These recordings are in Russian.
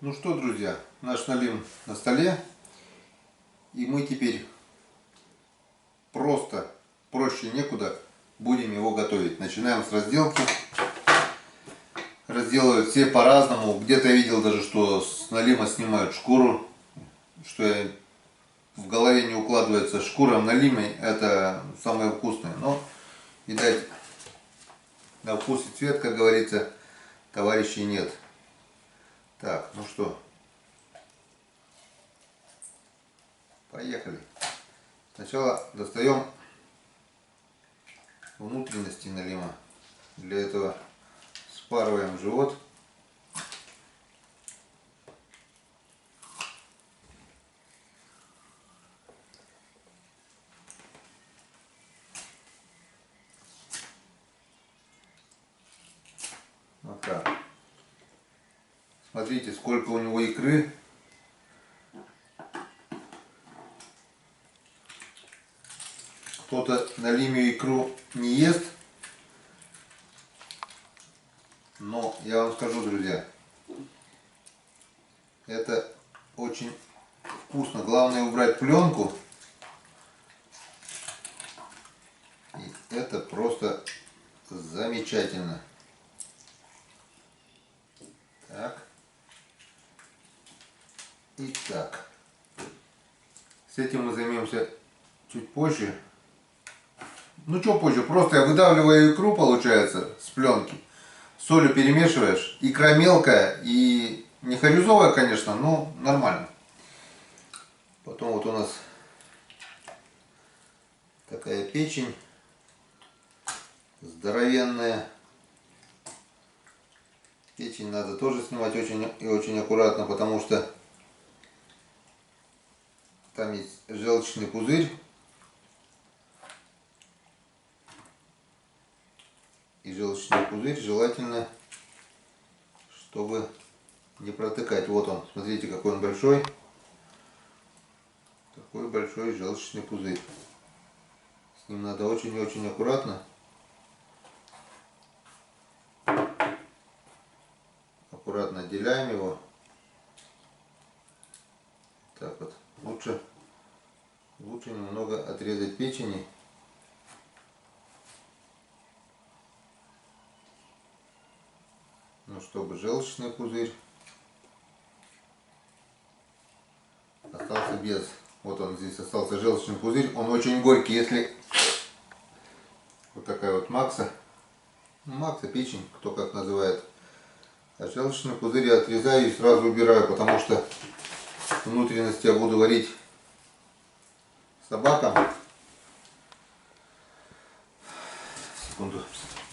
Ну что, друзья, наш налим на столе, и мы теперь просто, проще некуда, будем его готовить. Начинаем с разделки. Разделывают все по-разному. Где-то я видел даже, что с налима снимают шкуру, что в голове не укладывается. Шкура в налиме это самое вкусное. Но, видать, на вкус и цвет, как говорится, товарищей нет. Так, ну что, поехали. Сначала достаем внутренности налима. Для этого спарываем живот. Вот так. Смотрите, сколько у него икры. Кто-то на лиме икру не ест. Но я вам скажу, друзья, это очень вкусно. Главное убрать пленку. И это просто замечательно. Так. И так. С этим мы займемся чуть позже. Ну что позже, просто я выдавливаю икру, получается, с пленки. Солью перемешиваешь. Икра мелкая и не хорюзовая, конечно, но нормально. Потом вот у нас такая печень здоровенная. Печень надо тоже снимать очень и очень аккуратно, потому что там есть желчный пузырь. И желчный пузырь желательно, чтобы не протыкать. Вот он, смотрите, какой он большой. Такой большой желчный пузырь. С ним надо очень и очень аккуратно. Аккуратно отделяем его. Так вот. Лучше немного отрезать печени. Ну, чтобы желчный пузырь остался без. Вот он здесь остался желчный пузырь. Он очень горький, если вот такая вот макса. Ну, макса, печень, кто как называет. А желчный пузырь я отрезаю и сразу убираю, потому что внутренности я буду варить собакам. Секунду.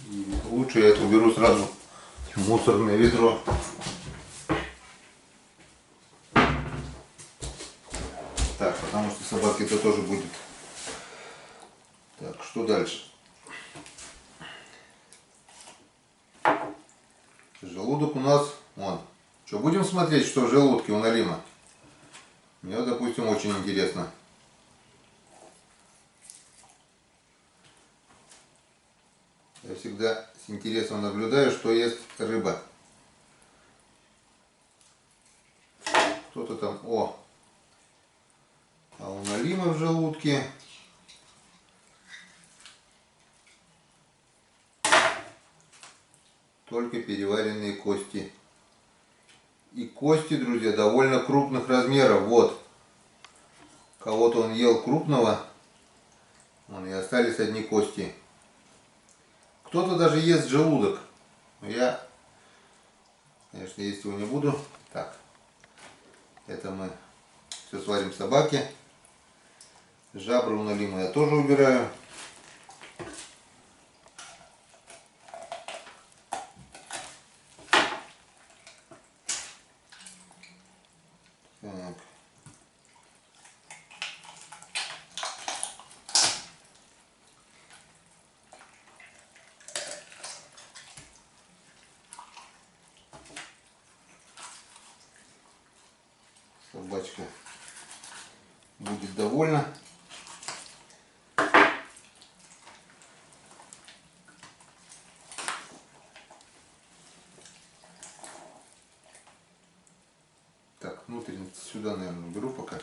И лучше я это уберу сразу в мусорное ведро. Так, потому что собаке это тоже будет. Так, что дальше? Желудок у нас, вон. Что, будем смотреть, что в желудке у налима? Мне, допустим, очень интересно. Я всегда с интересом наблюдаю, что ест рыба. Кто-то там, а у налима в желудке только переваренные кости. И кости, друзья, довольно крупных размеров. Вот. Кого-то он ел крупного, и остались одни кости. Кто-то даже ест желудок. Но я, конечно, есть его не буду. Так. Это мы все сварим собаке. Жабры у налима я тоже убираю. Так. Собачка будет довольна. внутренности сюда, наверное, уберу пока.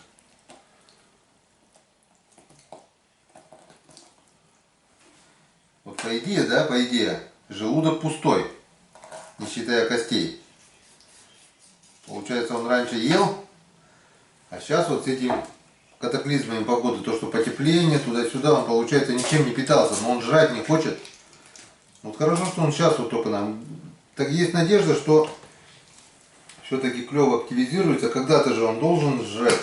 Вот по идее, да, по идее, желудок пустой, не считая костей. Получается, он раньше ел, а сейчас вот с этими катаклизмами погоды, то, что потепление, туда-сюда, он, получается, ничем не питался, но он жрать не хочет. Вот хорошо, что он сейчас вот только нам. Так есть надежда, что все-таки клёв активизируется, когда-то же он должен жрать.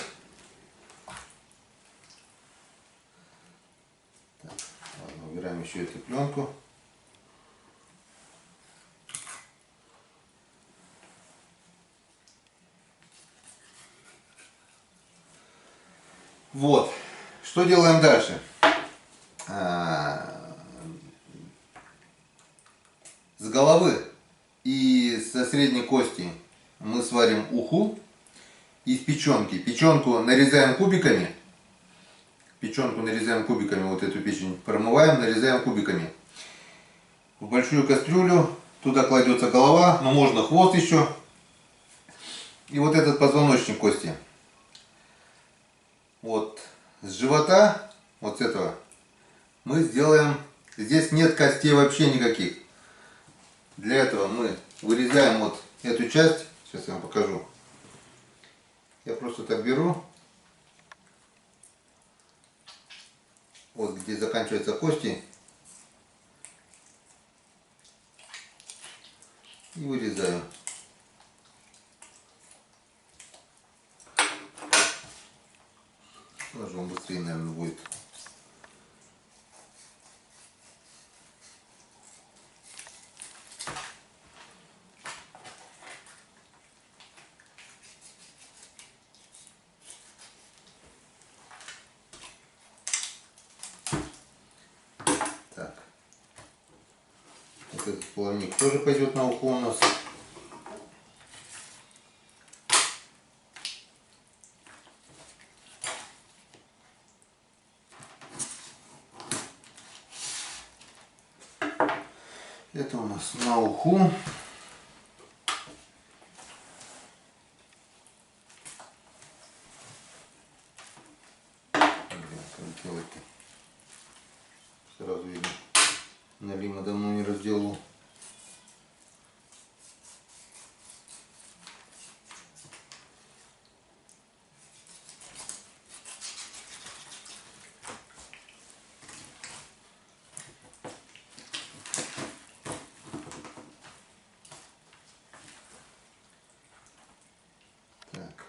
Так, ладно, убираем еще эту пленку. Вот. Что делаем дальше? С головы и со средней кости мы сварим уху из печенки. Печенку нарезаем кубиками. Печенку нарезаем кубиками, вот эту печень промываем, нарезаем кубиками. В большую кастрюлю туда кладется голова, но можно хвост еще. И вот этот позвоночник кости. Вот с живота, вот с этого, мы сделаем, здесь нет костей вообще никаких. Для этого мы вырезаем вот эту часть, сейчас я вам покажу. Я просто так беру, вот где заканчиваются кости, и вырезаю. Ножом быстрее, наверное, будет. Так. Вот этот плавник тоже пойдет на ухо у нас. Это у нас на уху. Сразу видно, налима давно не разделал. Так.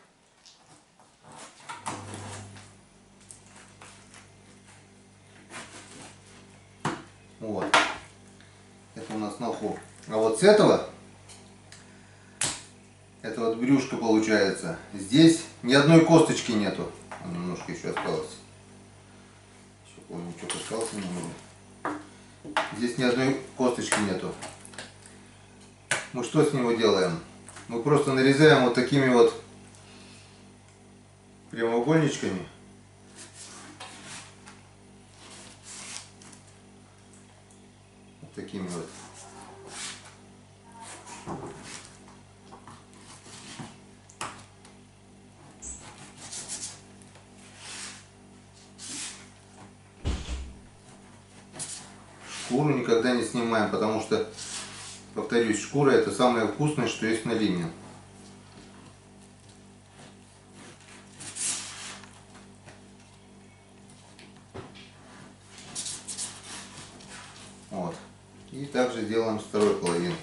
Вот. Это у нас на уху. А вот с этого, это вот брюшко получается. Здесь ни одной косточки нету. Немножко еще осталось. Еще помню, что осталось немного. Здесь ни одной косточки нету. Мы что с него делаем? Мы просто нарезаем вот такими вот прямоугольничками. Вот такими вот. Шкуру никогда не снимаем, потому что, повторюсь, шкура это самое вкусное, что есть на лиме. Вот. И также делаем с второй половиной.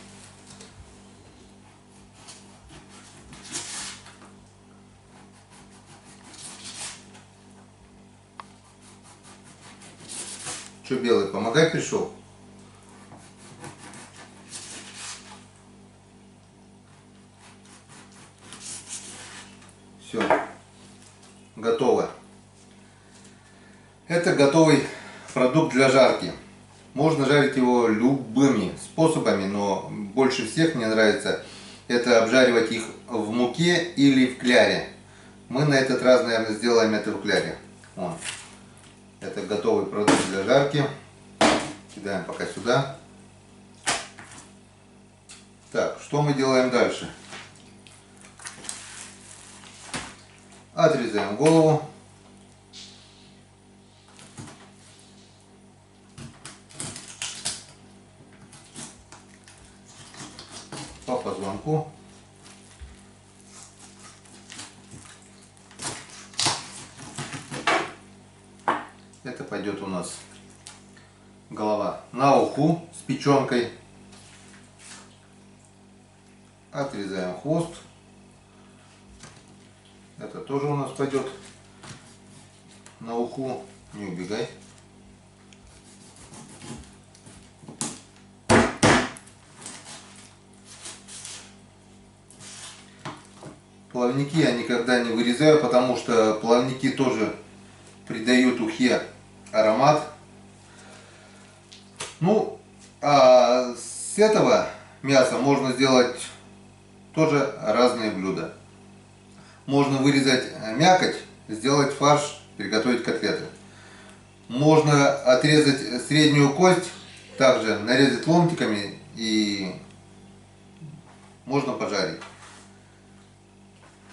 Что, белый, помогай пришел? Все, готово. Это готовый продукт для жарки. Можно жарить его любыми способами, но больше всех мне нравится это обжаривать их в муке или в кляре. Мы на этот раз, наверное, сделаем это в кляре. Вон. Это готовый продукт для жарки. Кидаем пока сюда. Так, что мы делаем дальше? Отрезаем голову. По позвонку. Это пойдет у нас голова на уху с печенкой. Отрезаем хвост. Это тоже у нас пойдет на уху. Не убегай. Плавники я никогда не вырезаю, потому что плавники тоже придают ухе аромат. Ну, а с этого мяса можно сделать тоже разные блюда. Можно вырезать мякоть, сделать фарш, приготовить котлеты. Можно отрезать среднюю кость, также нарезать ломтиками и можно пожарить.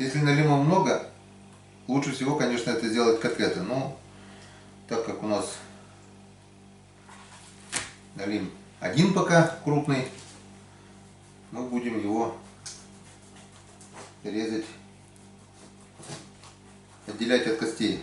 Если налима много, лучше всего, конечно, это сделать котлеты. Но так как у нас налим один пока крупный, мы будем его резать, отделять от костей.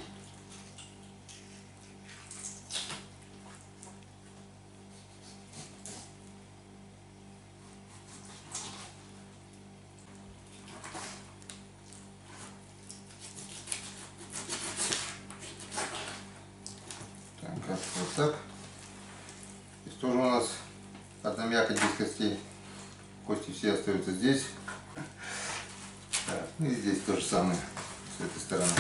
Так, вот так. Здесь тоже у нас одна мякоть без костей. Кости все остаются здесь. Так, ну и здесь то же самое с этой стороны.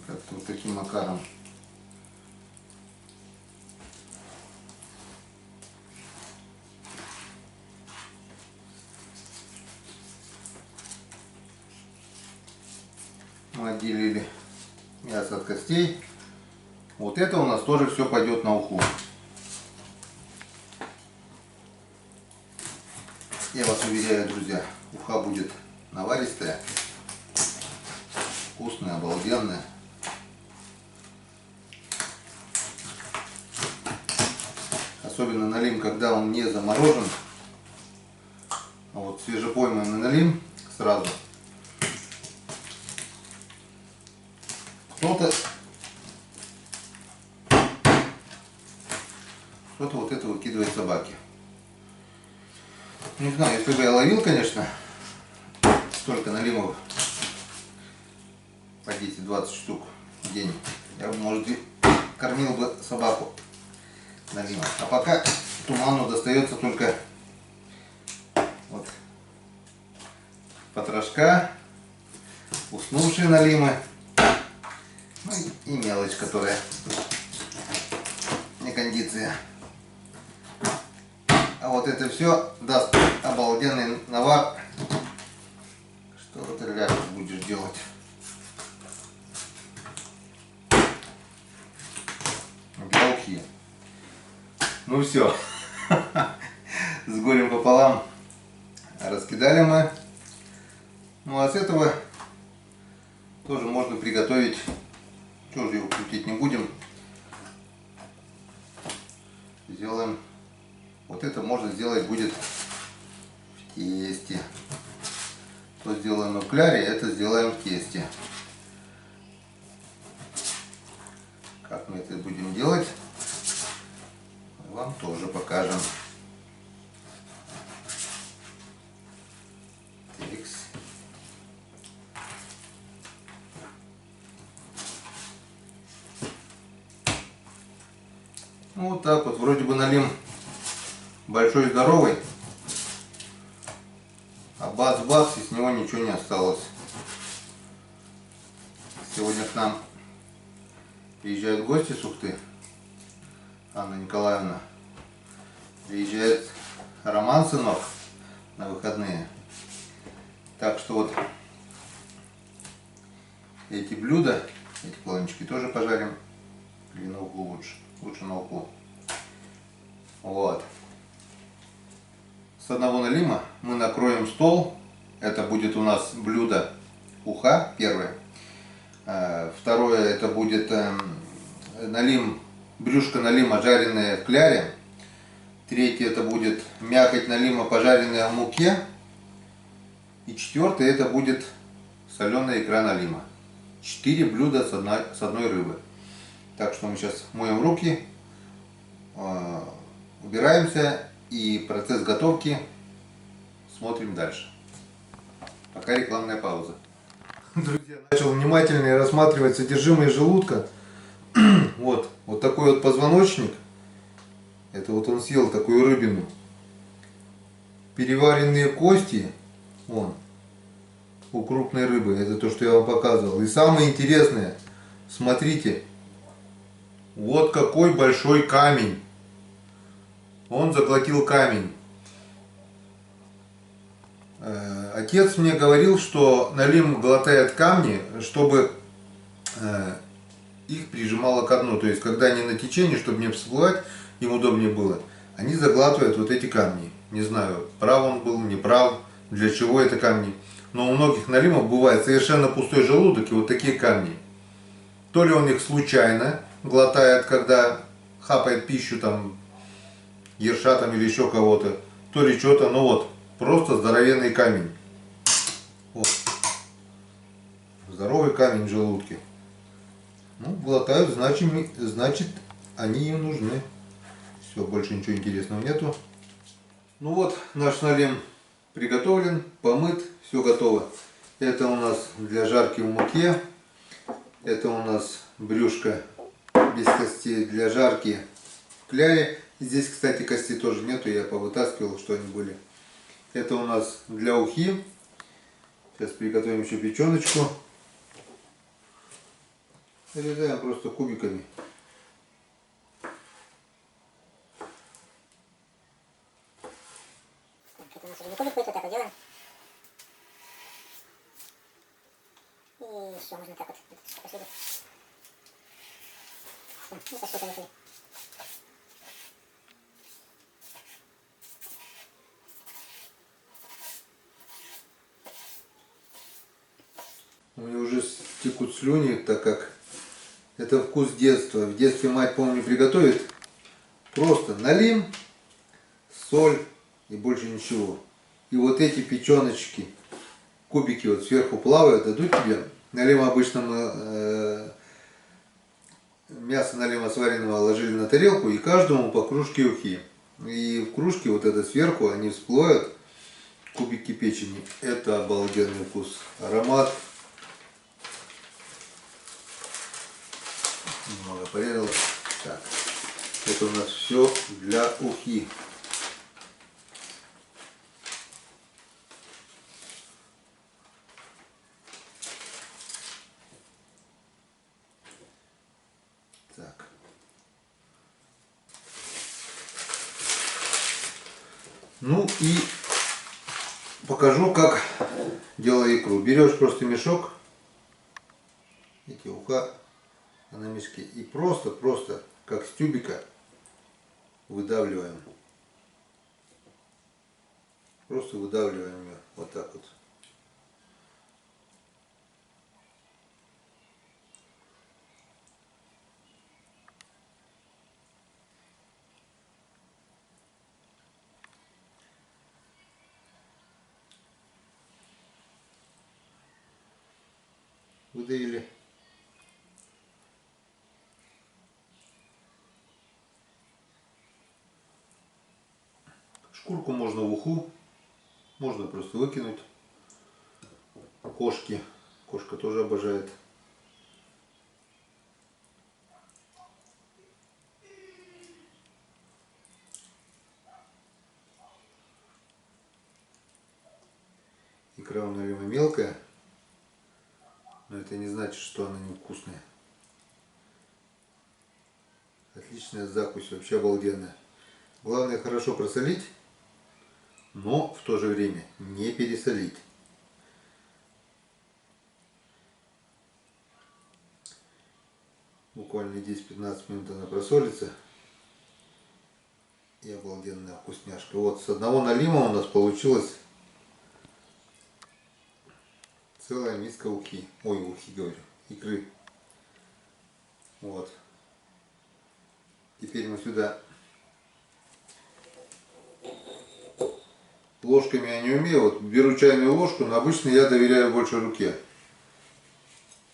Как-то вот таким макаром. Мы отделили мясо от костей. Вот это у нас тоже все пойдет на уху. Я вас уверяю, друзья, уха будет наваристая, вкусная, обалденная. Особенно налим, когда он не заморожен. А вот свежепойманный налим сразу. Кто-то вот это выкидывает собаке. Не знаю, если бы я ловил, конечно, столько налимов по 10-20 штук в день, я бы, может, и кормил бы собаку налимом. А пока туману достается только вот потрошка, уснувшие налимы, ну и мелочь, которая не кондиция. А вот это все даст обалденный навар. Что ты, ребята, будешь делать? Для ухи. Ну все. С горем пополам раскидали мы. Ну а с этого тоже можно приготовить. Что же его крутить не будем. Сделаем. Вот это можно сделать будет в тесте. То сделаем в кляре, это сделаем в тесте. Как мы это будем делать, мы вам тоже покажем. Текс. Ну, вот так вот, вроде бы налим большой здоровый, а бац-бац, и с него ничего не осталось. Сегодня к нам приезжают гости с Ухты, Анна Николаевна. Приезжает Роман, сынок, на выходные. Так что вот эти блюда, эти планчики тоже пожарим. Или на углу лучше. Лучше на углу. Вот. С одного налима мы накроем стол. Это будет у нас блюдо уха, первое. Второе, это будет брюшко налима, жареное в кляре. Третье, это будет мякоть налима, пожаренная в муке. И четвертое, это будет соленая икра налима. 4 блюда с одной рыбы. Так что мы сейчас моем руки, убираемся и процесс готовки смотрим дальше. Пока рекламная пауза. Друзья, начал внимательно рассматривать содержимое желудка. Вот такой вот позвоночник. Это вот он съел такую рыбину. Переваренные кости. Вон. У крупной рыбы. Это то, что я вам показывал. И самое интересное. Смотрите. Вот какой большой камень. Он заглотил камень. Отец мне говорил, что налим глотает камни, чтобы их прижимало ко дну. То есть, когда они на течении, чтобы не всплывать, им удобнее было, они заглатывают вот эти камни. Не знаю, прав он был, не прав, для чего это камни. Но у многих налимов бывает совершенно пустой желудок и вот такие камни. То ли он их случайно глотает, когда хапает пищу, там, ерша там или еще кого-то, то ли что-то, ну вот, просто здоровенный камень. Вот. Здоровый камень в желудке. Ну, глотают, значит, они им нужны. Все, больше ничего интересного нету. Ну вот, наш налим приготовлен, помыт, все готово. Это у нас для жарки в муке. Это у нас брюшко без костей для жарки в кляре. Здесь, кстати, костей тоже нету, я повытаскивал, что они были. Это у нас для ухи. Сейчас приготовим еще печеночку. Нарезаем просто кубиками. Это у нас один кубик будет, вот так вот делаем. И еще можно так вот, посюда. И посюда вышли. У меня уже текут слюни, так как это вкус детства. В детстве мать, помню, приготовит просто налим, соль и больше ничего. И вот эти печеночки, кубики вот сверху плавают, дадут тебе. Налим обычно мы мясо налима сваренного ложили на тарелку и каждому по кружке ухи. И в кружке вот это сверху они всплывают, кубики печени. Это обалденный вкус, аромат. Немного порезал. Так, это у нас все для ухи. Так. Ну и покажу, как делаю икру. Берешь просто мешок, эти уха на мешке, и просто как с тюбика выдавливаем. Просто выдавливаем ее вот так вот. Выдавили. Шкурку можно в уху, можно просто выкинуть. Кошки. Кошка тоже обожает. Икра у Налима мелкая, но это не значит, что она невкусная. Отличная закусь, вообще обалденная. Главное хорошо просолить, но в то же время не пересолить. Буквально 10-15 минут она просолится. И обалденная вкусняшка. Вот с одного налима у нас получилось целая миска ухи. Ой, ухи говорю, икры. Вот. Теперь мы сюда ложками я не умею. Вот беру чайную ложку, но обычно я доверяю больше руке.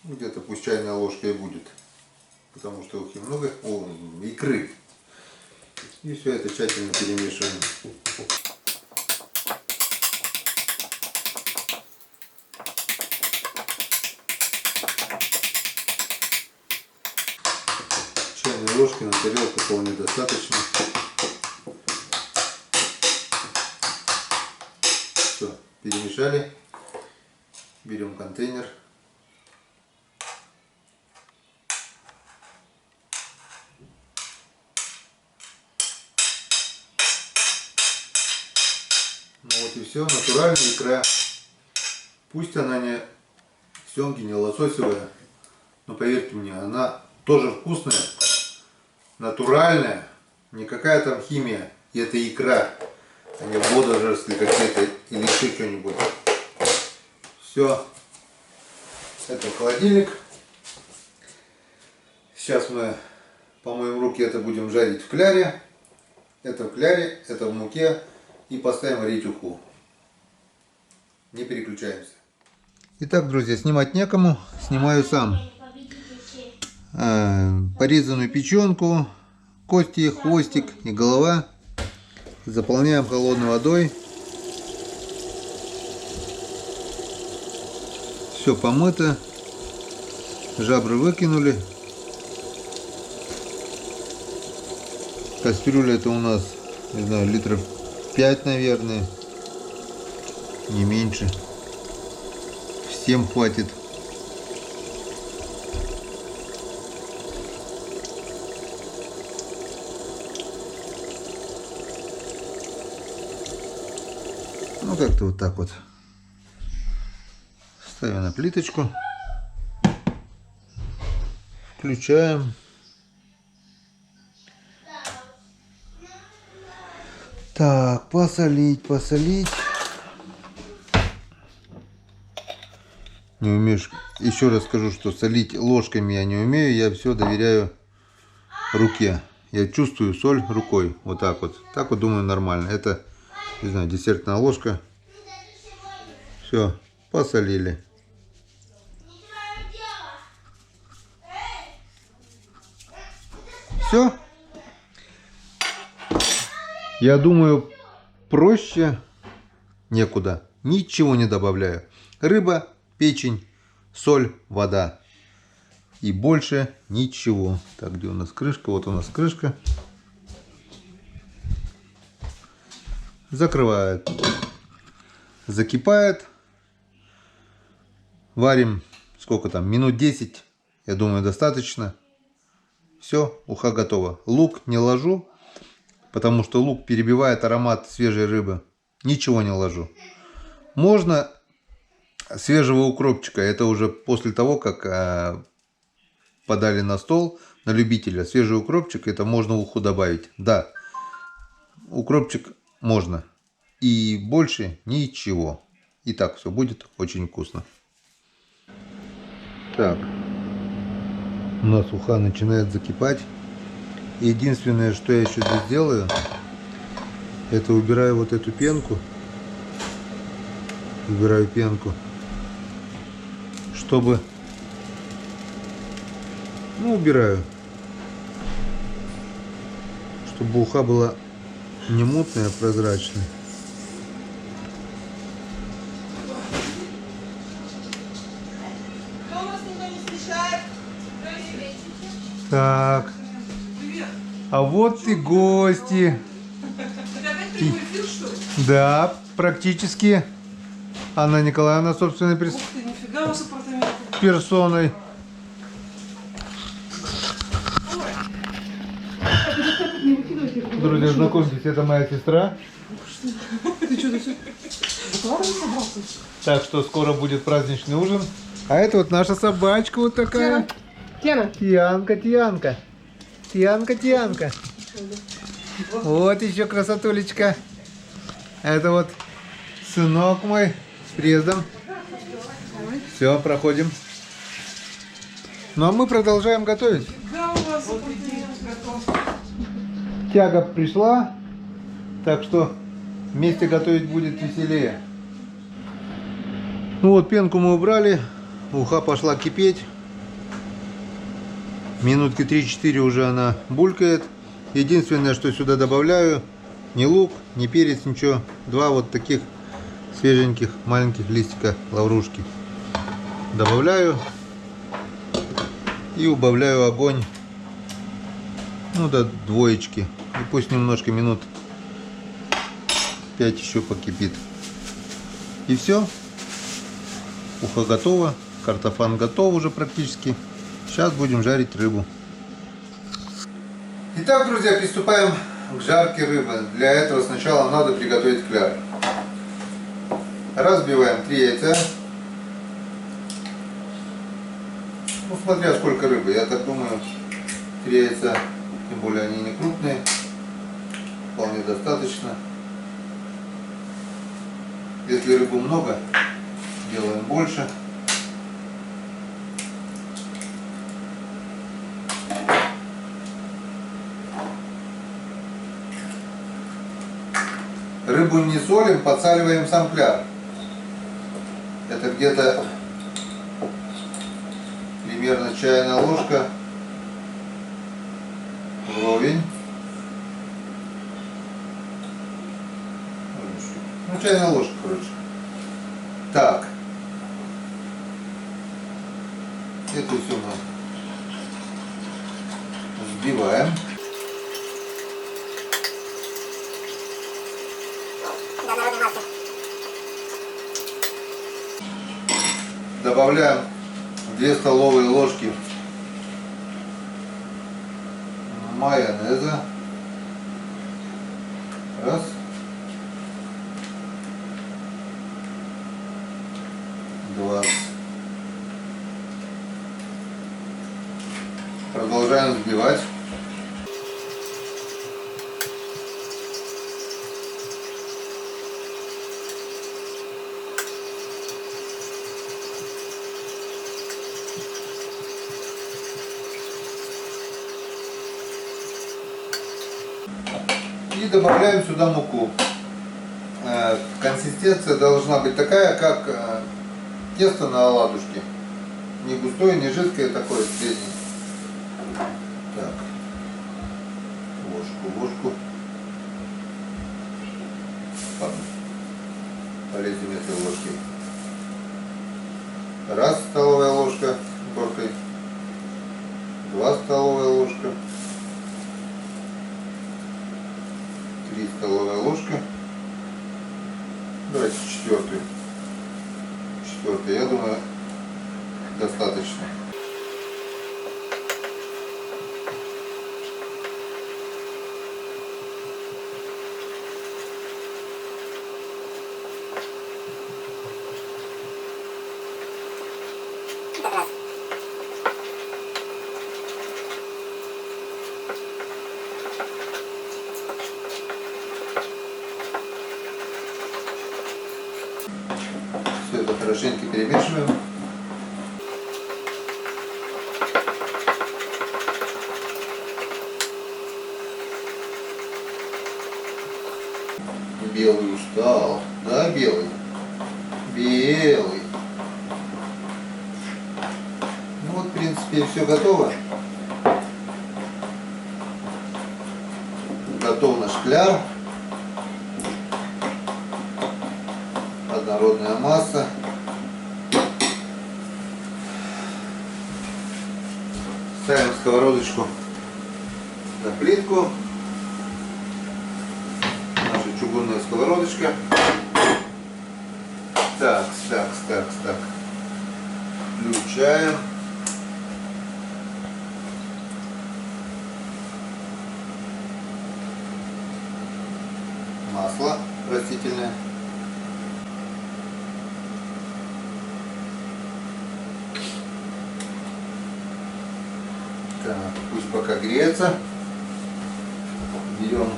Где-то пусть чайная ложка и будет. Потому что ухи много. О, икры. И все это тщательно перемешиваем. Чайной ложки на тарелку вполне достаточно. Все, перемешали. Берем контейнер. Ну вот и все, натуральная икра. Пусть она не семги, не лососевая, но поверьте мне, она тоже вкусная, натуральная, не какая там химия. И это икра, а не водоросли какие-то или еще что-нибудь. Все, это в холодильник. Сейчас мы помоем руки, это будем жарить в кляре. Это в кляре, это в муке. И поставим варить уху. Не переключаемся. Итак, друзья, снимать некому. Снимаю сам. Порезанную печенку, кости, хвостик и голова. Заполняем холодной водой. Все помыто. Жабры выкинули. Кастрюля это у нас, не знаю, литров 5, наверное, не меньше. Всем хватит. Ну как-то вот так вот. Ставим на плиточку. Включаем. Так, посолить. Не умеешь. Еще раз скажу, что солить ложками я не умею. Я все доверяю руке. Я чувствую соль рукой. Вот так вот. Так вот, думаю, нормально. Это, не знаю, десертная ложка. Все, посолили. Все. Я думаю, проще некуда. Ничего не добавляю. Рыба, печень, соль, вода. И больше ничего. Так, где у нас крышка? Вот у нас крышка. Закрывает. Закипает. Варим, сколько там, минут 10. Я думаю, достаточно. Все, уха готова. Лук не ложу. Потому что лук перебивает аромат свежей рыбы. Ничего не ложу. Можно свежего укропчика. Это уже после того, как подали на стол на любителя. Свежий укропчик, это можно в уху добавить. Да, укропчик можно. И больше ничего. И так все будет очень вкусно. Так. У нас уха начинает закипать. Единственное, что я еще здесь делаю, это убираю вот эту пенку. Убираю пенку, чтобы... Ну, убираю. Чтобы уха была не мутная, а прозрачная. Так. А вот и гости. Да, практически Анна Николаевна собственной Ух ты, нифига у вас апартаменты. персоной. Друзья, знакомьтесь, это моя сестра. Ты что, баклажан собрался? Так что скоро будет праздничный ужин. А это вот наша собачка вот такая. Тена. Тианка, Тианка. Тианка, Тианка. Вот еще красотулечка. Это вот сынок мой с приездом. Все, проходим. Ну а мы продолжаем готовить. Да, у вас апартамент готов. Тяга пришла, так что вместе готовить будет веселее. Ну вот, пенку мы убрали, уха пошла кипеть. Минутки 3-4 уже она булькает. Единственное, что сюда добавляю, ни лук, ни перец, ничего. 2 вот таких свеженьких маленьких листика лаврушки. Добавляю и убавляю огонь, ну, до 2. И пусть немножко минут 5 еще покипит. И все. Ухо готово. Картофан готов уже практически. Сейчас будем жарить рыбу. Итак, друзья, приступаем к жарке рыбы. Для этого сначала надо приготовить кляр. Разбиваем 3 яйца. Ну, смотря сколько рыбы. Я так думаю, 3 яйца, тем более они не крупные, вполне достаточно. Если рыбу много, делаем больше. Рыбу не солим, подсаливаем сам кляр. Это где-то примерно чайная ложка вровень. Ну, чайная ложка, короче. Так. Это все мы взбиваем. До народной массы. Добавляем 2 столовые ложки майонеза. Раз. Два. Продолжаем взбивать. И добавляем сюда муку. Консистенция должна быть такая, как тесто на оладушке. Не густое, не жидкое, такое среднее. Так. Ложку. Ладно. Полезем этой ложкой. 1 столовая ложка горкой. 2 столовая ложка. 3 столовая ложка. Давайте 4. 4, я думаю, достаточно. Как раз. Все это хорошенько перемешиваем. Белый устал. Да, белый? Белый. Ну вот, в принципе, все готово. Готов наш кляр. Однородная масса. Ставим сковородочку на плитку. Наша чугунная сковородочка. Так. Включаем. Масло растительное. Так, пусть пока греется. Берем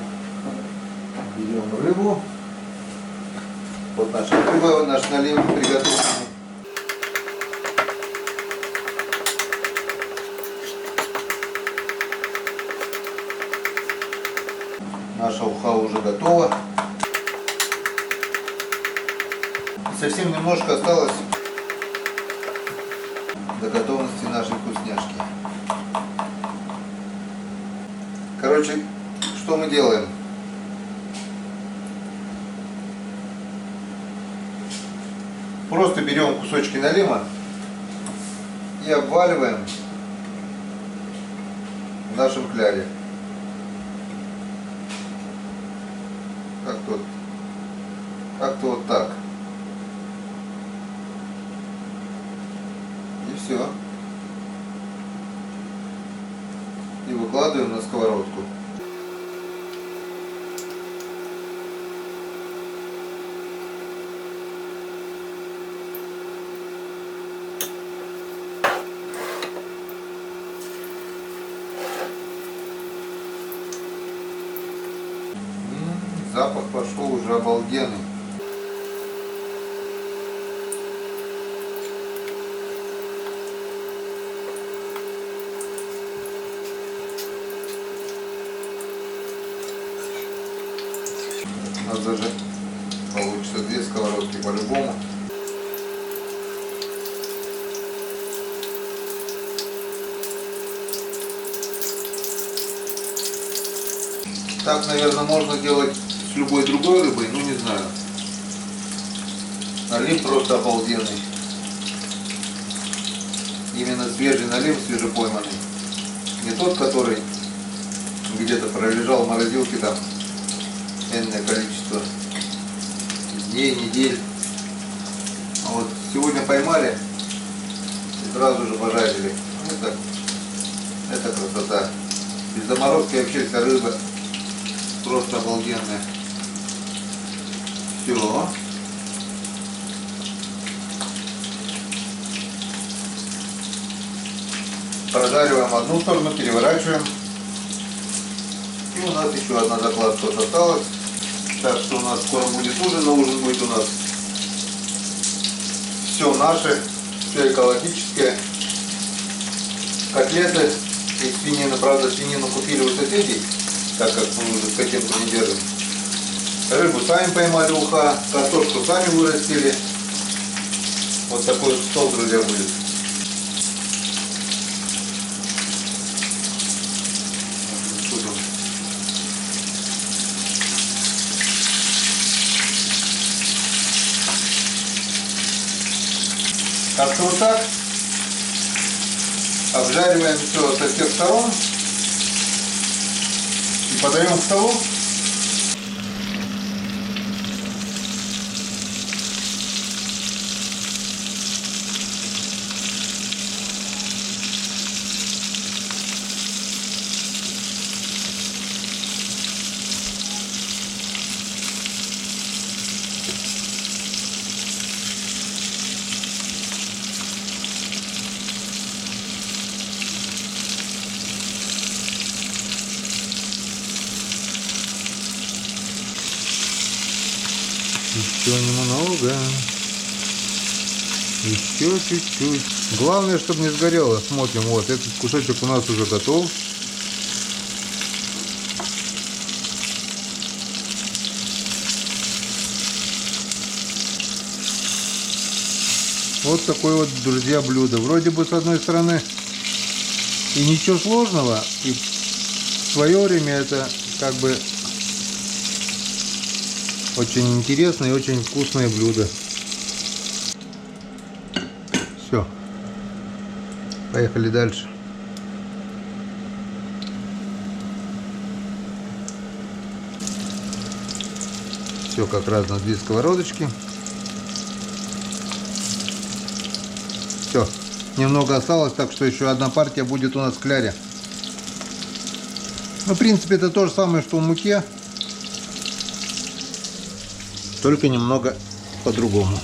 рыбу. Вот наша рыба, вот наш налив приготовленный. Наша уха уже готова. И совсем немножко осталось до готовности нашей вкусняшки. Короче, что мы делаем? Просто берем кусочки налима и обваливаем в нашем кляре. Как-то вот так. И все. И выкладываем на сковородку. Запах пошел уже обалденный. У нас даже получится 2 сковородки по-любому. Так, наверное, можно делать с любой другой рыбой, ну не знаю. Налим просто обалденный. Именно свежий налим, свежепойманный. Не тот, который где-то пролежал в морозилке там энное количество дней, недель. А вот сегодня поймали и сразу же пожарили. Это красота. Без заморозки вообще вся рыба просто обалденная. Все. Прожариваем одну сторону, переворачиваем. И у нас еще одна закладка осталась. Так что у нас скоро будет ужин, но ужин будет у нас все наше, все экологическое. Котлеты из свинины, правда свинину купили у соседей, так как мы уже скотинку не держим. Рыбу сами поймали, уха, картошку сами вырастили. Вот такой стол, друзья, будет. Как-то вот так. Обжариваем все со всех сторон. И подаем к столу. Еще немного. Еще чуть-чуть. Главное, чтобы не сгорело. Смотрим, вот этот кусочек у нас уже готов. Вот такое вот, друзья, блюдо. Вроде бы с одной стороны и ничего сложного, и в свое время это как бы очень интересное и очень вкусное блюдо. Все. Поехали дальше. Все как раз на 2 сковородочки. Все, немного осталось, так что еще одна партия будет у нас в кляре. Ну, в принципе, это то же самое, что в муке, только немного по-другому.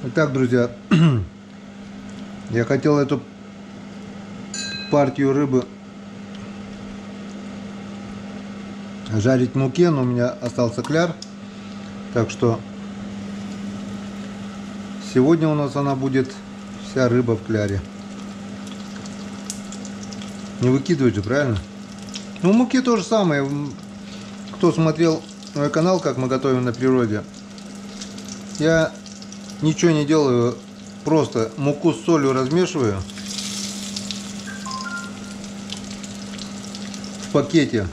Итак, друзья, я хотел эту партию рыбы жарить в муке, но у меня остался кляр, так что сегодня у нас она будет вся рыба в кляре. Не выкидывать же, правильно? Ну, в муке то же самое. Кто смотрел мой канал, как мы готовим на природе, я ничего не делаю, просто муку с солью размешиваю в пакете,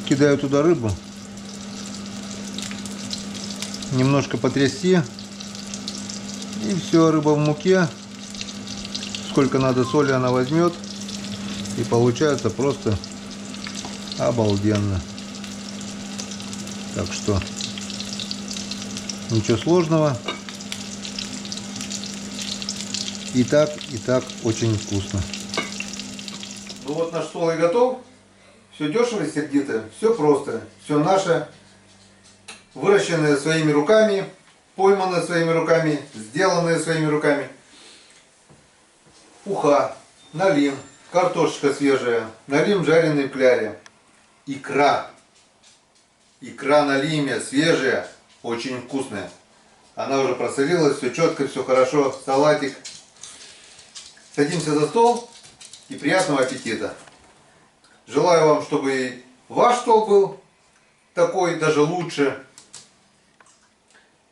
кидаю туда рыбу, немножко потрясти, и все, рыба в муке, сколько надо соли она возьмет, и получается просто обалденно. Так что ничего сложного. И так очень вкусно. Ну вот наш стол и готов. Все дешево и сердито, все просто, все наше, выращенное своими руками, пойманное своими руками, сделанное своими руками. Уха, налим, картошечка свежая, налим жареный в кляре, икра. Икра на лиме, свежая, очень вкусная. Она уже просолилась, все четко, все хорошо, салатик. Садимся за стол и приятного аппетита. Желаю вам, чтобы и ваш стол был такой, даже лучше.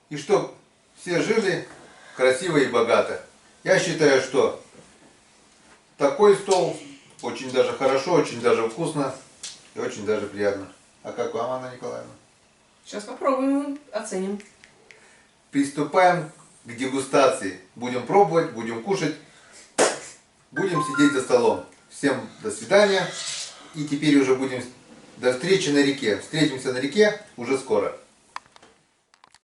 И чтобы все жили красиво и богато. Я считаю, что такой стол очень даже хорошо, очень даже вкусно и очень даже приятно. А как вам, Анна Николаевна? Сейчас попробуем, оценим. Приступаем к дегустации. Будем пробовать, будем кушать, будем сидеть за столом. Всем до свидания. И теперь уже будем до встречи на реке. Встретимся на реке уже скоро.